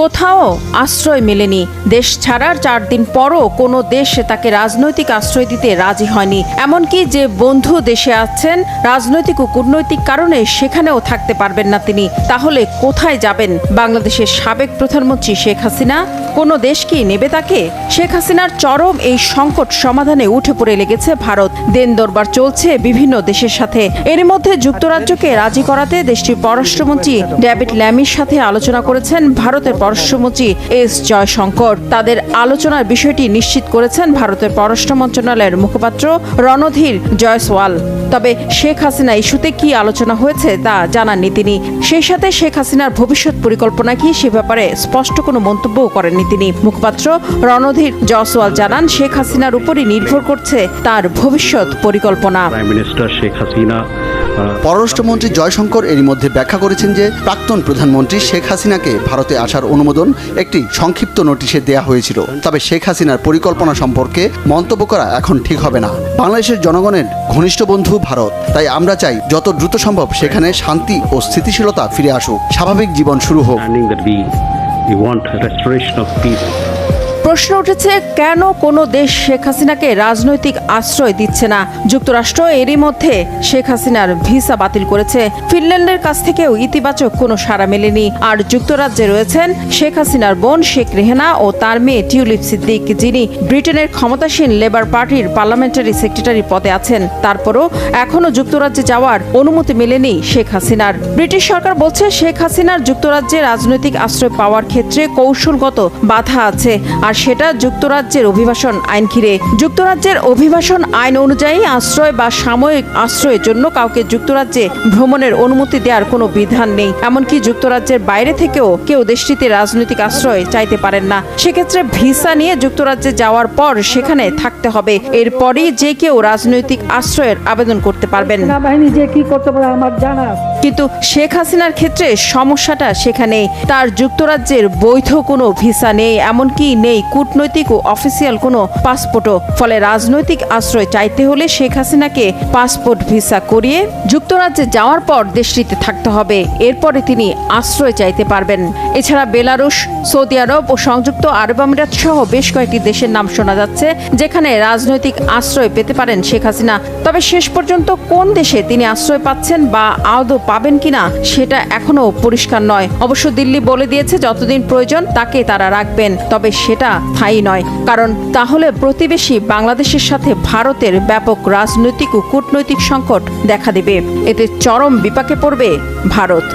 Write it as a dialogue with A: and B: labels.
A: কোথাও আশ্রয় মেলেনি। দেশ ছাড়ার 4 দিন পরও কোনো দেশ তাকে রাজনৈতিক আশ্রয় দিতে রাজি হয়নি। এমনকি যে বন্ধু দেশে আছেন, রাজনৈতিক ও কূটনৈতিক কারণে সেখানেও থাকতে পারবেন না তিনি। তাহলে কোথায় যাবেন বাংলাদেশের সাবেক প্রধানমন্ত্রী শেখ হাসিনা? কোনো দেশ কি নেবে তাকে? শেখ হাসিনার চরম এই সংকট সমাধানে উঠে পড়ে লেগেছে ভারত। দেন দরবার চলছে বিভিন্ন দেশের সাথে। এর মধ্যে যুক্তরাজ্যকে রাজি করাতে দেশটির পররাষ্ট্রমন্ত্রী ডেভিড ল্যামির সাথে আলোচনা করেছেন ভারতের পররাষ্ট্রমন্ত্রী এস জয়শঙ্কর। তাদের আলোচনার বিষয়টি নিশ্চিত করেছেন ভারতের পররাষ্ট্র মন্ত্রণালয়ের মুখপাত্র রণধীর জয়সওয়াল। তবে শেখ হাসিনা ইস্যুতে কি আলোচনা হয়েছে তা জানাননি তিনি। সেই সাথে শেখ হাসিনার ভবিষ্যৎ পরিকল্পনা কি সে ব্যাপারে স্পষ্ট কোনো মন্তব্যও করেননি তিনি। মুখপাত্র রণধীর জয়সওয়াল জানান, শেখ হাসিনার উপরই নির্ভর করছে তার ভবিষ্যৎ পরিকল্পনা।
B: প্রাইম মিনিস্টার শেখ হাসিনা
C: পররাষ্ট্রমন্ত্রী জয়শঙ্কর এরই মধ্যে ব্যাখ্যা করেছেন যে প্রাক্তন প্রধানমন্ত্রী শেখ হাসিনাকে ভারতে আসার অনুমোদন একটি সংক্ষিপ্ত নোটিশে দেয়া হয়েছিল। তবে শেখ হাসিনার পরিকল্পনা সম্পর্কে মন্তব্য করা এখন ঠিক হবে না। বাংলাদেশের জনগণের ঘনিষ্ঠ বন্ধু ভারত, তাই আমরা চাই যত দ্রুত সম্ভব সেখানে শান্তি ও স্থিতিশীলতা ফিরে আসুক, স্বাভাবিক জীবন শুরু হোক।
A: প্রশ্ন উঠেছে, কেন কোনো দেশ শেখ হাসিনাকে রাজনৈতিক আশ্রয় দিচ্ছে না? যুক্তরাষ্ট্র এরই মধ্যে শেখ হাসিনার ভিসা বাতিল করেছে। ফিনল্যান্ডের কাছ থেকেও ইতিবাচক কোনো সাড়া মেলেনি। আর যুক্তরাজ্যে রয়েছেন শেখ হাসিনার বোন শেখ রেহেনা ও তার মেয়ে টিউলিপ সিদ্দিক, যিনি ব্রিটেনের ক্ষমতাসীন লেবার পার্টির পার্লামেন্টারি সেক্রেটারি পদে আছেন। তারপরও এখনও যুক্তরাজ্যে যাওয়ার অনুমতি মেলেনি শেখ হাসিনার। ব্রিটিশ সরকার বলছে, শেখ হাসিনার যুক্তরাজ্যে রাজনৈতিক আশ্রয় পাওয়ার ক্ষেত্রে কৌশলগত বাধা আছে, আর সেটা যুক্তরাজ্যের অভিবাসন আইন ঘিরে। যুক্তরাজ্যের অভিবাসন আইন অনুযায়ী আশ্রয় বা সাময়িক আশ্রয়ের জন্য কাউকে যুক্তরাজ্যে ভ্রমণের অনুমতি দেওয়ার কোনো বিধান নেই। এমনকি যুক্তরাজ্যের বাইরে থেকেও কেউ দেশটিতে রাজনৈতিক আশ্রয় চাইতে পারেন না। সেক্ষেত্রে ভিসা নিয়ে যুক্তরাজ্যে যাওয়ার পর সেখানে থাকতে হবে। এরপরই যে কেউ রাজনৈতিক আশ্রয়ের আবেদন করতে পারবেন। কিন্তু শেখ হাসিনার ক্ষেত্রে সমস্যাটা সেখানেই। তার যুক্তরাজ্যের বৈধ কোনো ভিসা নেই, এমনকি নেই কূটনৈতিক ও অফিসিয়াল কোনো পাসপোর্টও। ফলে রাজনৈতিক আশ্রয় চাইতে হলে শেখ হাসিনাকে পাসপোর্ট ভিসা করিয়ে যুক্তরাজ্যে যাওয়ার পর দেশটিতে থাকতে হবে। এরপরে তিনি আশ্রয় চাইতে পারবেন। এছাড়া বেলারুশ, সৌদি আরব ও সংযুক্ত আরব আমিরাত সহ বেশ কয়েকটি দেশের নাম শোনা যাচ্ছে যেখানে রাজনৈতিক আশ্রয় পেতে পারেন শেখ হাসিনা। তবে শেষ পর্যন্ত কোন দেশে তিনি আশ্রয় পাচ্ছেন বা আদৌ পাবেন কিনা সেটা এখনো পরিষ্কার নয়। অবশ্য দিল্লি বলে দিয়েছে যতদিন প্রয়োজন তাকে তারা রাখবেন, তবে সেটা স্থায়ী নয়। কারণ তাহলে প্রতিবেশী বাংলাদেশের সাথে ভারতের ব্যাপক রাজনৈতিক ও কূটনৈতিক সংকট দেখা দেবে। এতে চরম বিপাকে পড়বে ভারত।